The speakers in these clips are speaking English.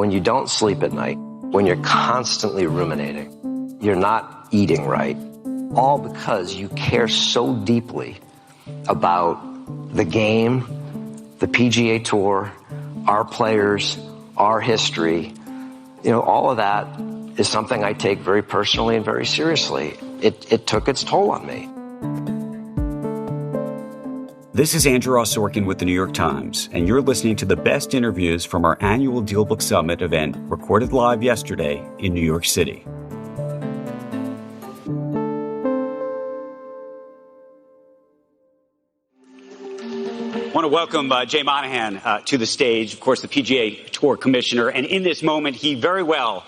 when you don't sleep at night, when you're constantly ruminating, you're not eating right, all because you care so deeply about the game, the PGA Tour, our players, our history. All of that is something I take very personally and very seriously. It took its toll on me. This is Andrew Ross Sorkin with the New York Times, and you're listening to the best interviews from our annual DealBook Summit event recorded live yesterday in New York City. I want to welcome Jay Monahan to the stage, of course, the PGA Tour commissioner. And in this moment, he very well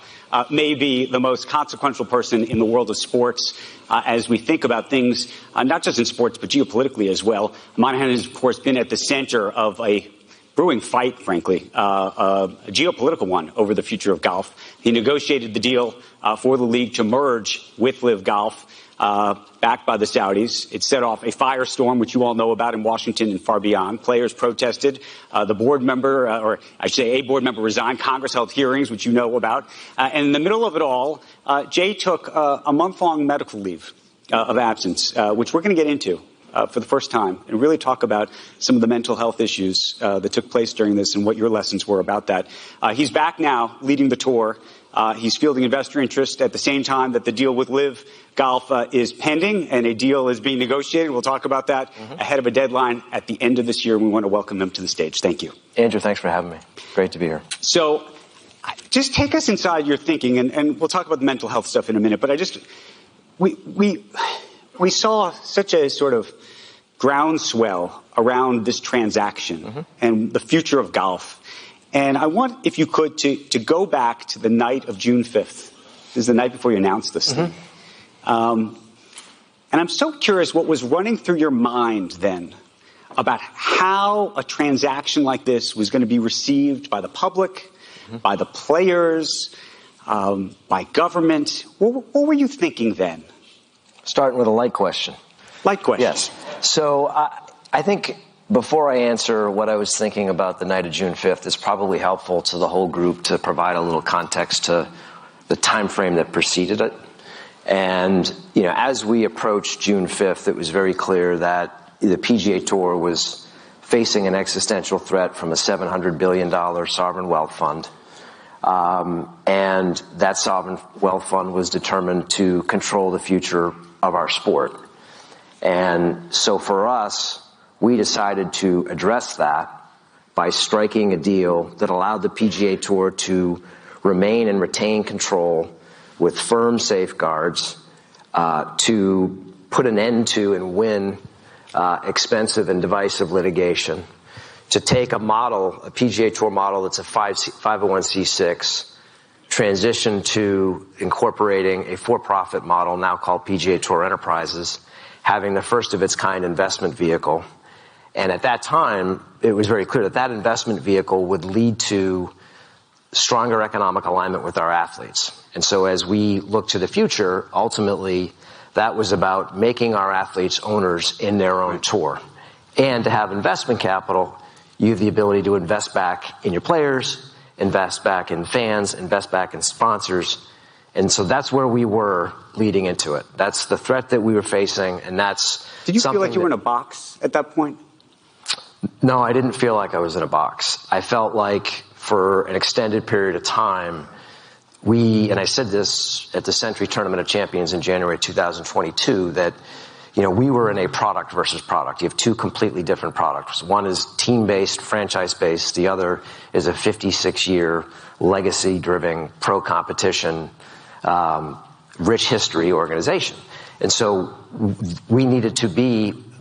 may be the most consequential person in the world of sports as we think about things, not just in sports, but geopolitically as well. Monahan has, of course, been at the center of a brewing fight, frankly, a geopolitical one over the future of golf. He negotiated the deal for the league to merge with LIV Golf, backed by the Saudis. It set off a firestorm, which you all know about in Washington and far beyond. Players protested. The board member, or I should say a board member, resigned. Congress held hearings, which you know about. And in the middle of it all, Jay took a month-long medical leave of absence, which we're going to get into for the first time and really talk about some of the mental health issues that took place during this and what your lessons were about that. He's back now leading the tour. He's fielding investor interest at the same time that the deal with LIV Golf is pending and a deal is being negotiated. We'll talk about that ahead of a deadline at the end of this year. We want to welcome him to the stage. Thank you. Andrew, thanks for having me. Great to be here. So just take us inside your thinking, and we'll talk about the mental health stuff in a minute. But we saw such a sort of groundswell around this transaction and the future of golf. And I want, if you could, to go back to the night of June 5th. This is the night before you announced this thing. And I'm so curious what was running through your mind then about how a transaction like this was going to be received by the public, by the players, by government. What were you thinking then? Starting with a light question. Light question. Yes. So I think before I answer what I was thinking about the night of June 5th, it's probably helpful to the whole group to provide a little context to the time frame that preceded it. And, as we approached June 5th, it was very clear that the PGA Tour was facing an existential threat from a $700 billion sovereign wealth fund. And that sovereign wealth fund was determined to control the future of our sport. And so for us, we decided to address that by striking a deal that allowed the PGA Tour to remain and retain control with firm safeguards to put an end to and win expensive and divisive litigation, to take a PGA Tour model that's a 501c6, transition to incorporating a for-profit model now called PGA Tour Enterprises, having the first of its kind investment vehicle. And at that time, it was very clear that that investment vehicle would lead to stronger economic alignment with our athletes. And so as we look to the future, ultimately, that was about making our athletes owners in their own tour. And to have investment capital, you have the ability to invest back in your players, invest back in fans, invest back in sponsors. And so that's where we were leading into it. That's the threat that we were facing, and that's Did you feel like you were in a box at that point? No, I didn't feel like I was in a box. I felt like for an extended period of time, and I said this at the Century Tournament of Champions in January 2022, that, we were in a product versus product. You have two completely different products. One is team-based, franchise-based. The other is a 56-year legacy-driven pro-competition, rich history organization. And so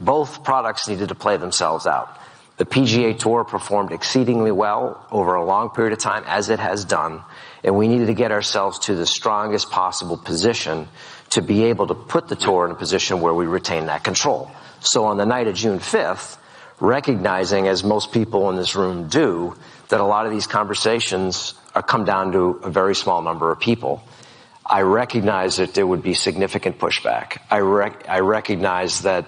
both products needed to play themselves out. The PGA Tour performed exceedingly well over a long period of time, as it has done, and we needed to get ourselves to the strongest possible position to be able to put the tour in a position where we retain that control. So on the night of June 5th, recognizing, as most people in this room do, that a lot of these conversations come down to a very small number of people, I recognize that there would be significant pushback. I recognize that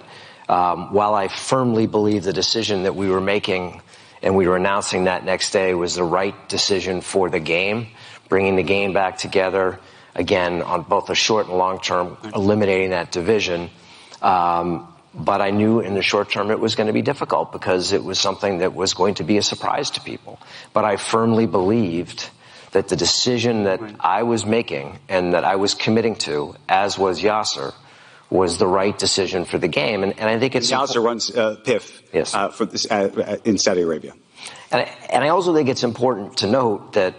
while I firmly believe the decision that we were making and we were announcing that next day was the right decision for the game, bringing the game back together, again, on both the short and long term, eliminating that division. But I knew in the short term it was going to be difficult because it was something that was going to be a surprise to people. But I firmly believed that the decision that I was making and that I was committing to, as was Yasser, was the right decision for the game. And I think it's... Yasser runs PIF yes. For this, in Saudi Arabia. And I also think it's important to note that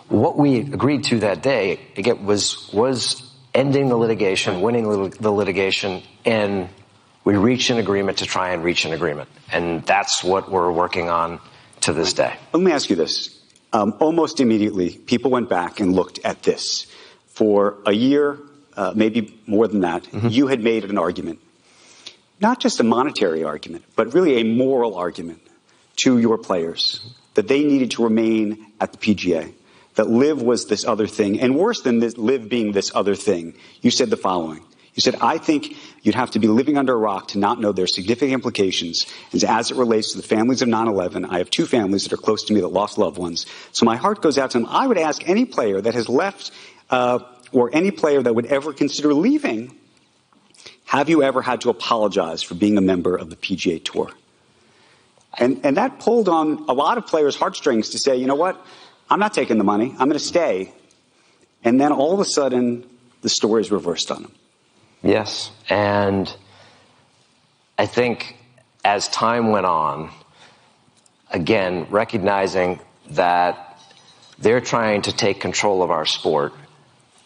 what we agreed to that day, again, was ending the litigation, winning the litigation, and we reached an agreement to try and reach an agreement. And that's what we're working on to this day. Let me ask you this. Almost immediately, people went back and looked at this. For a year, maybe more than that, you had made an argument, not just a monetary argument, but really a moral argument to your players that they needed to remain at the PGA, that LIV was this other thing. And worse than this, LIV being this other thing, you said the following. You said, I think you'd have to be living under a rock to not know their significant implications as it relates to the families of 9/11. I have two families that are close to me that lost loved ones. So my heart goes out to them. I would ask any player that has left or any player that would ever consider leaving, have you ever had to apologize for being a member of the PGA Tour? And that pulled on a lot of players' heartstrings to say, you know what, I'm not taking the money, I'm going to stay. And then all of a sudden, the story is reversed on them. Yes, and I think as time went on, again, recognizing that they're trying to take control of our sport,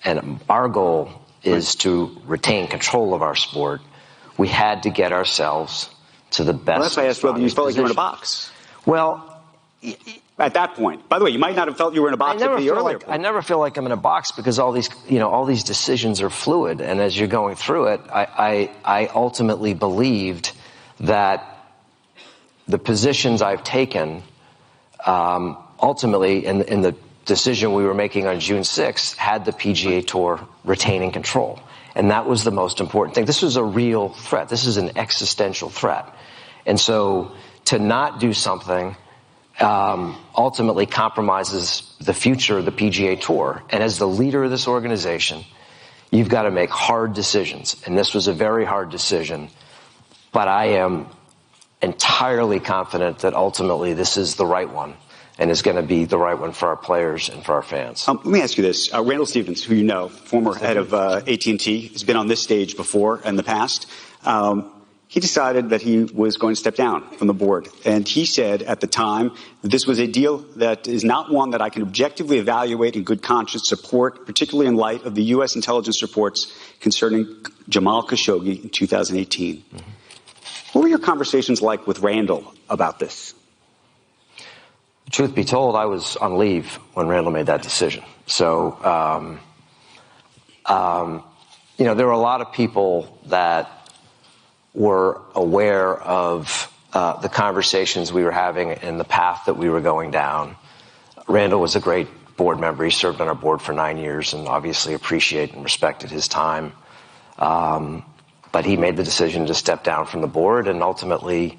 and our goal is to retain control of our sport, we had to get ourselves to the best. Well, that's why I asked whether you felt like you were in a box. Well, at that point. By the way, you might not have felt you were in a box at the earlier point. I never feel like I'm in a box because all these decisions are fluid, and as you're going through it, I ultimately believed that the positions I've taken, ultimately in the decision we were making on June 6th, had the PGA Tour retaining control. And that was the most important thing. This was a real threat. This is an existential threat. And so to not do something ultimately compromises the future of the PGA Tour. And as the leader of this organization, you've got to make hard decisions. And this was a very hard decision. But I am entirely confident that ultimately this is the right one and is going to be the right one for our players and for our fans. Let me ask you this. Randall Stevens, who you know, former head of AT&T, has been on this stage before in the past. He decided that he was going to step down from the board. And he said at the time that this was a deal that is not one that I can objectively evaluate in good conscience support, particularly in light of the U.S. intelligence reports concerning Jamal Khashoggi in 2018. Mm-hmm. What were your conversations like with Randall about this? Truth be told, I was on leave when Randall made that decision. So, there were a lot of people that were aware of the conversations we were having and the path that we were going down. Randall was a great board member. He served on our board for 9 years and obviously appreciated and respected his time. But he made the decision to step down from the board, and ultimately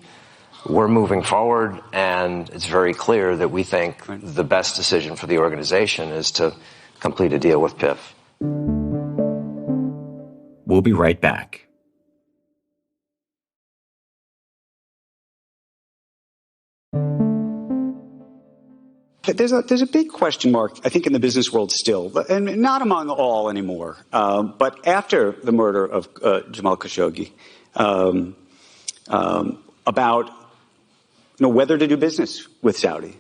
we're moving forward, and it's very clear that we think the best decision for the organization is to complete a deal with PIF. We'll be right back. There's a big question mark, I think, in the business world still, and not among all anymore. But after the murder of Jamal Khashoggi, about whether to do business with Saudi.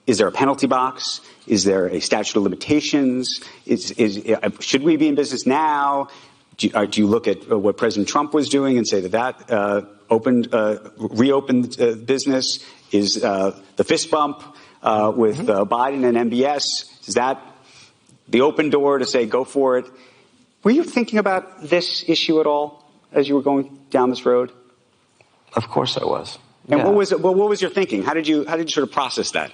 Is there a penalty box? Is there a statute of limitations? Should we be in business now? Do you look at what President Trump was doing and say that reopened business? Is the fist bump with Biden and MBS, is that the open door to say go for it? Were you thinking about this issue at all as you were going down this road? Of course I was. And yeah. What was your thinking? How did you sort of process that?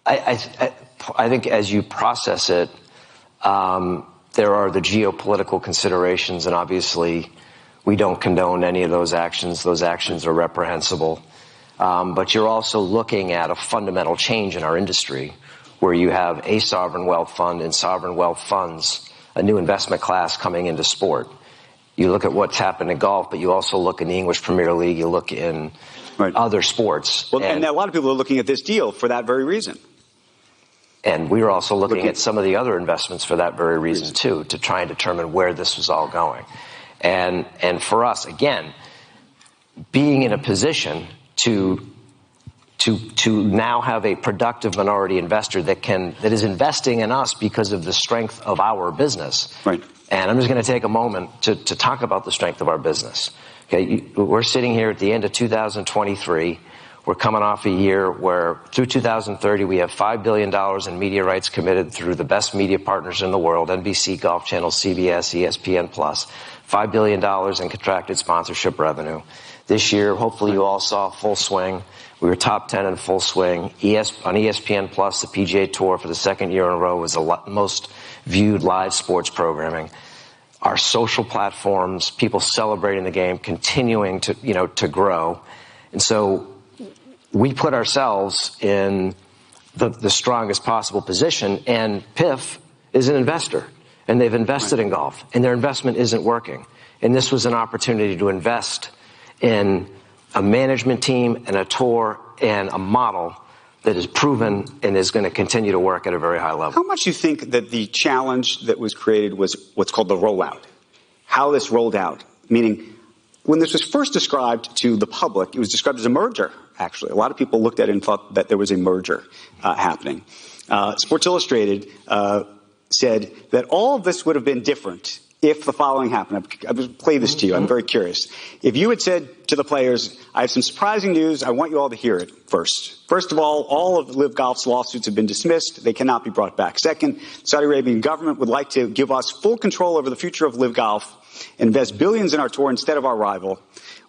I think as you process it, there are the geopolitical considerations, and obviously we don't condone any of those actions. Those actions are reprehensible. But you're also looking at a fundamental change in our industry where you have a sovereign wealth fund and sovereign wealth funds, a new investment class coming into sport. You look at what's happened in golf, but you also look in the English Premier League, you look in other sports. Well, and a lot of people are looking at this deal for that very reason. And we were also looking at some of the other investments for that very reason, too, to try and determine where this was all going. And for us, again, being in a position to now have a productive minority investor that is investing in us because of the strength of our business. Right. And I'm just going to take a moment to talk about the strength of our business. Okay, we're sitting here at the end of 2023. We're coming off a year where through 2030 we have $5 billion in media rights committed through the best media partners in the world, NBC, Golf Channel, CBS, ESPN+, $5 billion in contracted sponsorship revenue. This year, hopefully you all saw Full Swing. We were top 10 in Full Swing. On ESPN+, the PGA Tour for the second year in a row was the most viewed live sports programming. Our social platforms, people celebrating the game, continuing to grow. And so we put ourselves in the strongest possible position, and PIF is an investor, and they've invested in golf, and their investment isn't working. And this was an opportunity to invest in a management team and a tour and a model that is proven and is going to continue to work at a very high level. How much do you think that the challenge that was created was what's called the rollout? How this rolled out? Meaning, when this was first described to the public, it was described as a merger, actually. A lot of people looked at it and thought that there was a merger happening. Sports Illustrated said that all of this would have been different if the following happened. I will play this to you. I'm very curious. If you had said to the players, I have some surprising news, I want you all to hear it first. First of all of LIV Golf's lawsuits have been dismissed. They cannot be brought back. Second, the Saudi Arabian government would like to give us full control over the future of LIV Golf, invest billions in our tour instead of our rival.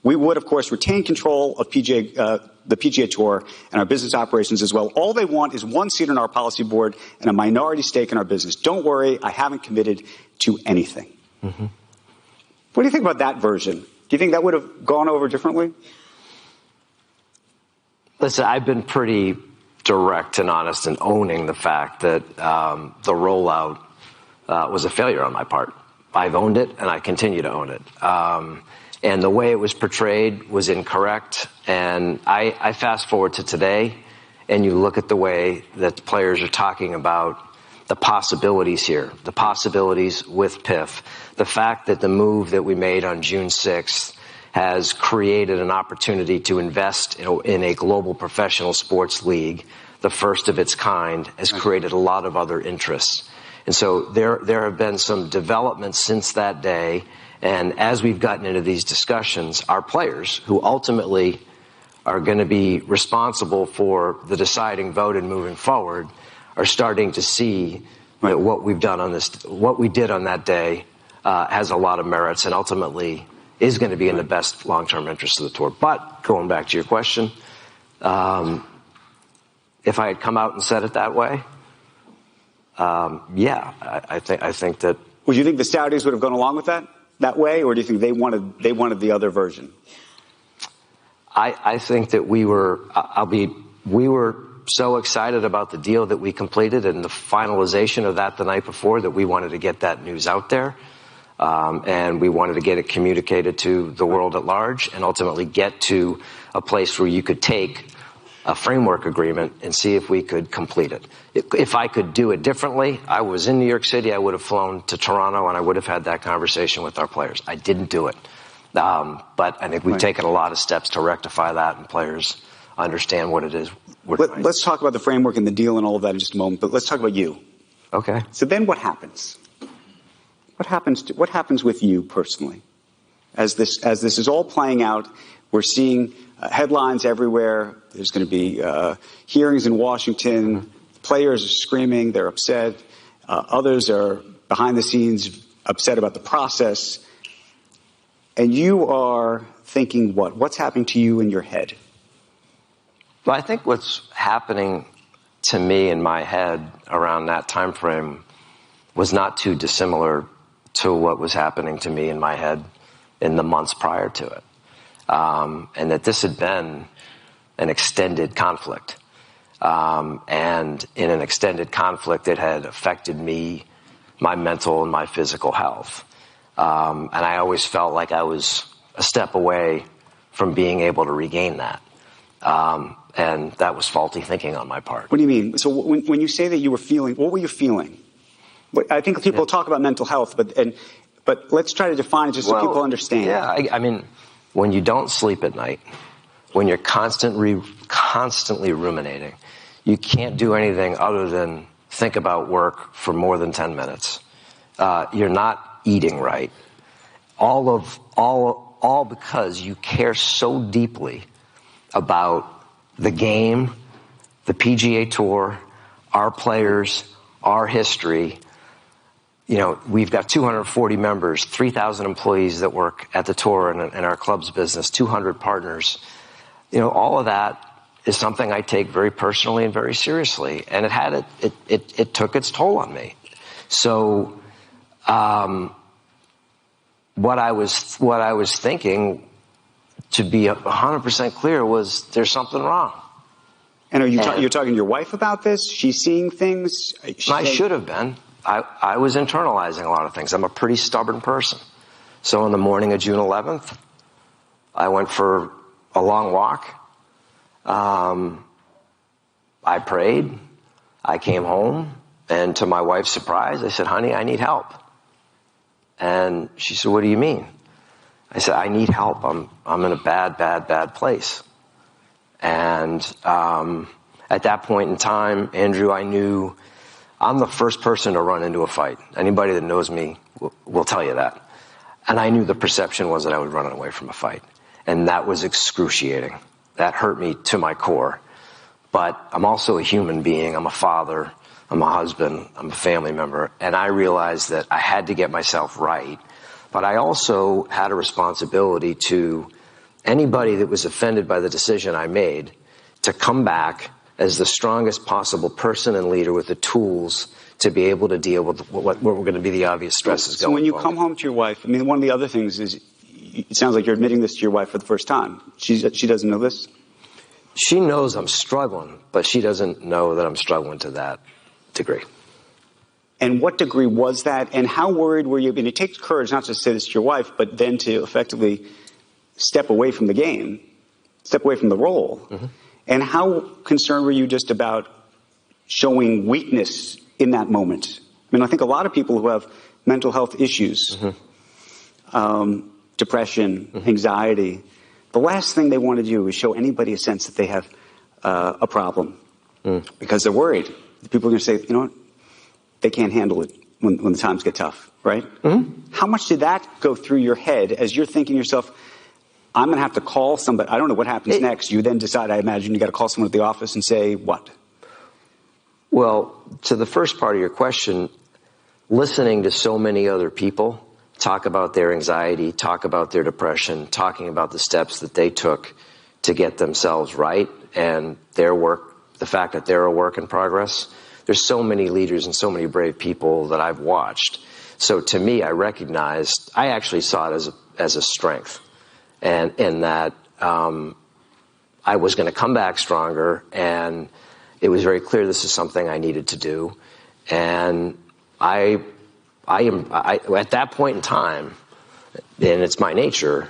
We would, of course, retain control of the PGA Tour and our business operations as well. All they want is one seat on our policy board and a minority stake in our business. Don't worry, I haven't committed to anything. Mm-hmm. What do you think about that version? Do you think that would have gone over differently? Listen, I've been pretty direct and honest in owning the fact that the rollout was a failure on my part. I've owned it, and I continue to own it. And the way it was portrayed was incorrect. And I fast forward to today, and you look at the way that the players are talking about the possibilities here, the possibilities with PIF, the fact that the move that we made on June 6th has created an opportunity to invest in a global professional sports league, the first of its kind, has created a lot of other interests. And so there have been some developments since that day. And as we've gotten into these discussions, our players, who ultimately are going to be responsible for the deciding vote and moving forward, are starting to see that what we've done on this, what we did on that day, has a lot of merits and ultimately is going to be in the best long-term interest of the tour. But going back to your question, if I had come out and said it that way, I think that. Would you think the Saudis would have gone along with that way, or do you think they wanted the other version? I think that we were so excited about the deal that we completed and the finalization of that the night before that we wanted to get that news out there. And we wanted to get it communicated to the world at large and ultimately get to a place where you could take a framework agreement and see if we could complete it. If I could do it differently, I was in New York City, I would have flown to Toronto and I would have had that conversation with our players. I didn't do it. But I think we've taken a lot of steps to rectify that, and players understand what it is we're doing. Let's talk about the framework and the deal and all of that in just a moment, but let's talk about you. Okay. So then what happens? What happens with you personally? As this is all playing out, we're seeing headlines everywhere. There's going to be hearings in Washington. Players are screaming. They're upset. Others are behind the scenes upset about the process. And you are thinking what? What's happening to you in your head? Well, I think what's happening to me in my head around that time frame was not too dissimilar to what was happening to me in my head in the months prior to it. And that this had been an extended conflict. And in an extended conflict, it had affected me, my mental and my physical health. And I always felt like I was a step away from being able to regain that. And that was faulty thinking on my part. What do you mean? So when you say that you were feeling, what were you feeling? I think people talk about mental health, but let's try to define it just so people understand. Yeah, I mean, when you don't sleep at night, when you're constantly ruminating, you can't do anything other than think about work for more than 10 minutes. You're not eating right. All because you care so deeply about the game, the PGA Tour, our players, our history. You know, we've got 240 members, 3,000 employees that work at the tour and in our club's business, 200 partners. You know, all of that is something I take very personally and very seriously. And it took its toll on me. So, what I was thinking, to be 100% clear, was there's something wrong. And are you're talking to your wife about this? She's seeing things? I should have been. I was internalizing a lot of things. I'm a pretty stubborn person. So on the morning of June 11th, I went for a long walk. I prayed. I came home. And to my wife's surprise, I said, honey, I need help. And she said, what do you mean? I said, I need help. I'm in a bad place. And at that point in time, Andrew, I knew I'm the first person to run into a fight. Anybody that knows me will tell you that. And I knew the perception was that I would run away from a fight. And that was excruciating. That hurt me to my core. But I'm also a human being. I'm a father. I'm a husband. I'm a family member. And I realized that I had to get myself right. But I also had a responsibility to anybody that was offended by the decision I made to come back as the strongest possible person and leader with the tools to be able to deal with what were going to be the obvious stresses going forward. So when you come home to your wife, I mean, one of the other things is, it sounds like you're admitting this to your wife for the first time. She doesn't know this? She knows I'm struggling, but she doesn't know that I'm struggling to that degree. And what degree was that? And how worried were you? I mean, it takes courage not to say this to your wife, but then to effectively step away from the game, step away from the role. Mm-hmm. And how concerned were you just about showing weakness in that moment? I mean, I think a lot of people who have mental health issues, mm-hmm. Depression, mm-hmm. anxiety, the last thing they want to do is show anybody a sense that they have a problem because they're worried. People are going to say, you know what, they can't handle it when the times get tough, right? Mm-hmm. How much did that go through your head as you're thinking to yourself, I'm going to have to call somebody. I don't know what happens next. You then decide, I imagine, you got to call someone at the office and say what? Well, to the first part of your question, listening to so many other people talk about their anxiety, talk about their depression, talking about the steps that they took to get themselves right and their work, the fact that they're a work in progress. There's so many leaders and so many brave people that I've watched. So to me, I actually saw it as a strength. And in that, I was going to come back stronger, and it was very clear this is something I needed to do. And I at that point in time, and it's my nature,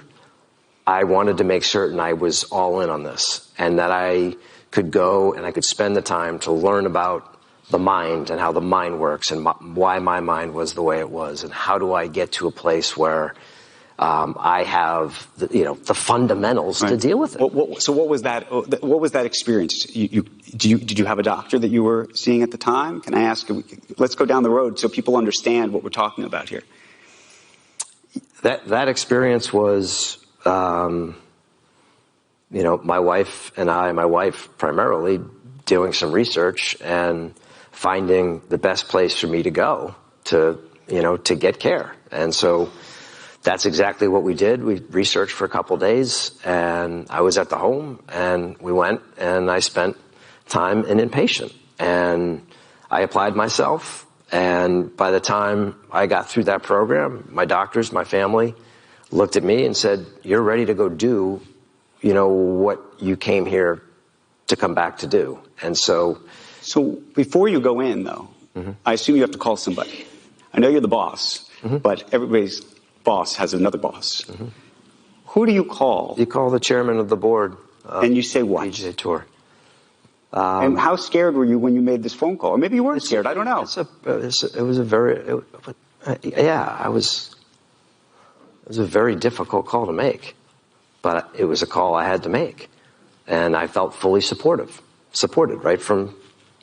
I wanted to make certain I was all in on this, and that I could go and I could spend the time to learn about the mind and how the mind works and why my mind was the way it was, and how do I get to a place where I have the fundamentals to deal with it. So what was that? What was that experience? Did you have a doctor that you were seeing at the time? Can I ask? Let's go down the road so people understand what we're talking about here. That experience was, my wife and my wife primarily, doing some research and finding the best place for me to go to get care. And so that's exactly what we did. We researched for a couple of days, and I was at the home, and we went, and I spent time in inpatient, and I applied myself. And by the time I got through that program, my doctors, my family looked at me and said, you're ready to go do, what you came here to come back to do. And so before you go in, though, I assume you have to call somebody. I know you're the boss, but everybody's boss has another boss. Who do you call? You call the chairman of the board. And you say what? PGA Tour. And how scared were you when you made this phone call? Or maybe you weren't scared. I don't know. It was a very difficult call to make, but it was a call I had to make, and I felt fully supported right from.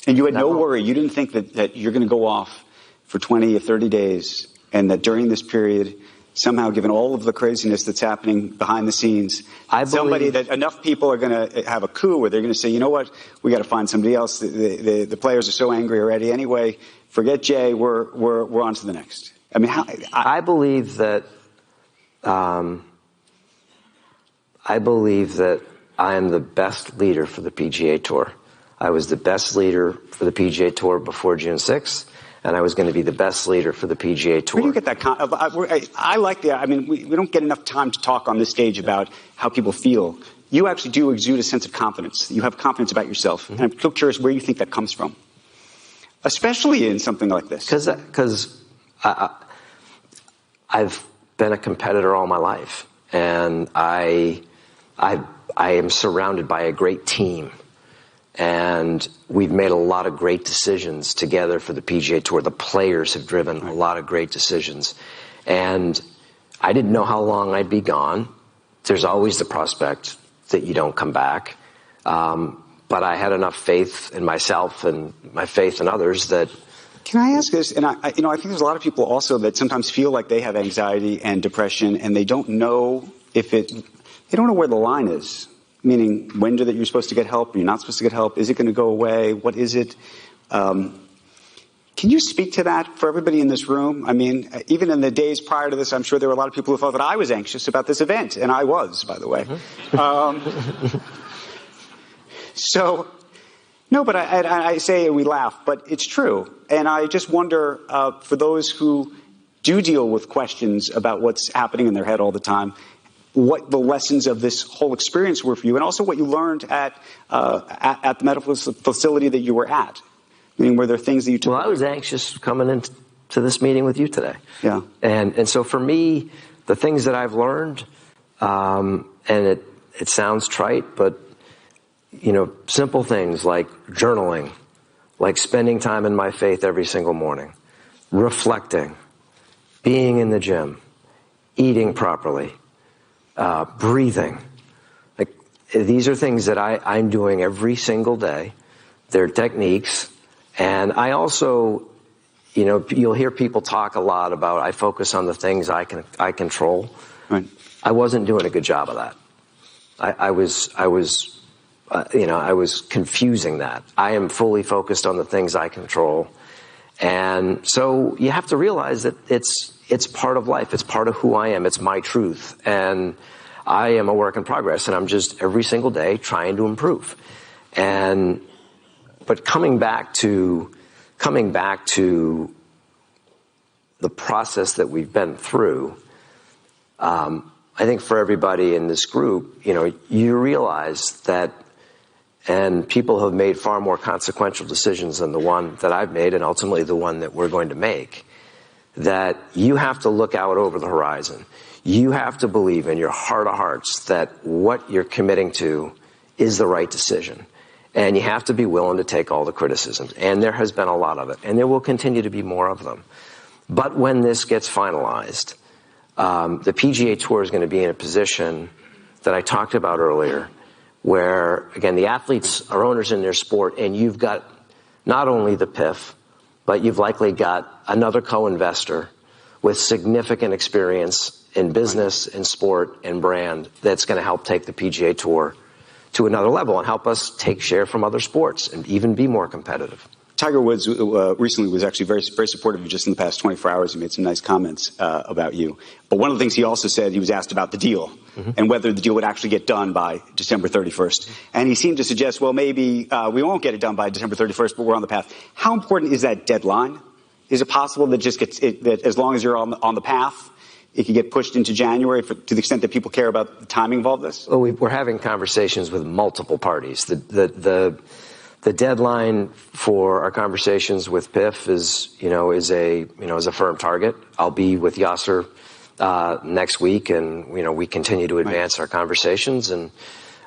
And you had no worry. You didn't think that you're going to go off for 20 or 30 days, and that during this period, somehow, given all of the craziness that's happening behind the scenes, enough people are going to have a coup where they're going to say, you know what, we got to find somebody else. The players are so angry already. Anyway, forget Jay. We're on to the next. I mean, I believe that. I believe that I am the best leader for the PGA Tour. I was the best leader for the PGA Tour before June 6th. And I was going to be the best leader for the PGA Tour. Where do you get that? I like the. I mean, we don't get enough time to talk on this stage about how people feel. You actually do exude a sense of confidence. You have confidence about yourself. And I'm so curious where you think that comes from, especially in something like this. Because I've been a competitor all my life, and I am surrounded by a great team. And we've made a lot of great decisions together for the PGA Tour. The players have driven a lot of great decisions. And I didn't know how long I'd be gone. There's always the prospect that you don't come back. But I had enough faith in myself and my faith in others that. Can I ask this? And I think there's a lot of people also that sometimes feel like they have anxiety and depression, and they don't know they don't know where the line is. Meaning, when that you're supposed to get help? Are you not supposed to get help? Is it going to go away? What is it? Can you speak to that for everybody in this room? I mean, even in the days prior to this, I'm sure there were a lot of people who thought that I was anxious about this event, and I was, by the way. No, but I say we laugh, but it's true. And I just wonder, for those who do deal with questions about what's happening in their head all the time, what the lessons of this whole experience were for you, and also what you learned at the medical facility that you were at. I mean, were there things that you took? Well, I was anxious coming into this meeting with you today. Yeah. And so for me, the things that I've learned, and it sounds trite, but simple things like journaling, like spending time in my faith every single morning, reflecting, being in the gym, eating properly, breathing. Like, these are things that I'm doing every single day. They're techniques. And I also, you'll hear people talk a lot about, I focus on the things I control. Right. I wasn't doing a good job of that. I was confusing that. I am fully focused on the things I control. And so you have to realize that it's part of life. It's part of who I am. It's my truth. And I am a work in progress, and I'm just every single day trying to improve. But coming back to the process that we've been through, I think for everybody in this group, you realize that, and people have made far more consequential decisions than the one that I've made, and ultimately the one that we're going to make, that you have to look out over the horizon. You have to believe in your heart of hearts that what you're committing to is the right decision. And you have to be willing to take all the criticisms. And there has been a lot of it. And there will continue to be more of them. But when this gets finalized, the PGA Tour is going to be in a position that I talked about earlier, where, again, the athletes are owners in their sport, and you've got not only the PIF, but you've likely got another co-investor with significant experience in business, in sport, and brand that's going to help take the PGA Tour to another level and help us take share from other sports and even be more competitive. Tiger Woods recently was actually very, very supportive of you just in the past 24 hours. He made some nice comments about you. But one of the things he also said, he was asked about the deal and whether the deal would actually get done by December 31st. And he seemed to suggest, well, maybe we won't get it done by December 31st, but we're on the path. How important is that deadline? Is it possible that just that as long as you're on the path, it could get pushed into January to the extent that people care about the timing of all this? Well, we're having conversations with multiple parties. The deadline for our conversations with PIF is a firm target. I'll be with Yasser next week, and we continue to advance our conversations. And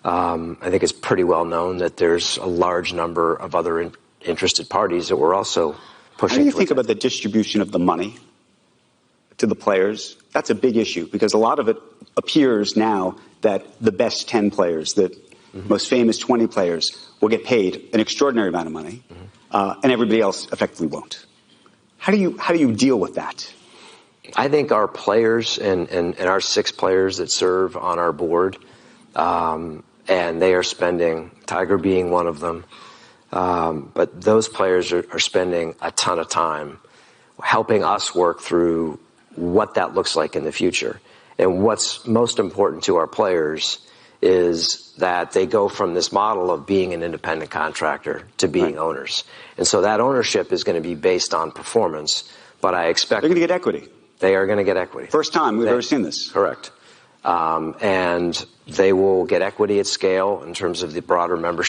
I think it's pretty well known that there's a large number of other interested parties that we're also pushing. How do you think about the distribution of the money to the players? That's a big issue because a lot of it appears now that the best 10 players, the most famous 20 players, will get paid an extraordinary amount of money, and everybody else effectively won't. How do you deal with that? I think our players and our 6 players that serve on our board, and they are spending, Tiger being one of them, but those players are spending a ton of time helping us work through what that looks like in the future. And what's most important to our players is that they go from this model of being an independent contractor to being owners. And so that ownership is going to be based on performance, but I expect they're going to get equity. They are going to get equity. First time we've ever seen this. Correct. And they will get equity at scale in terms of the broader membership.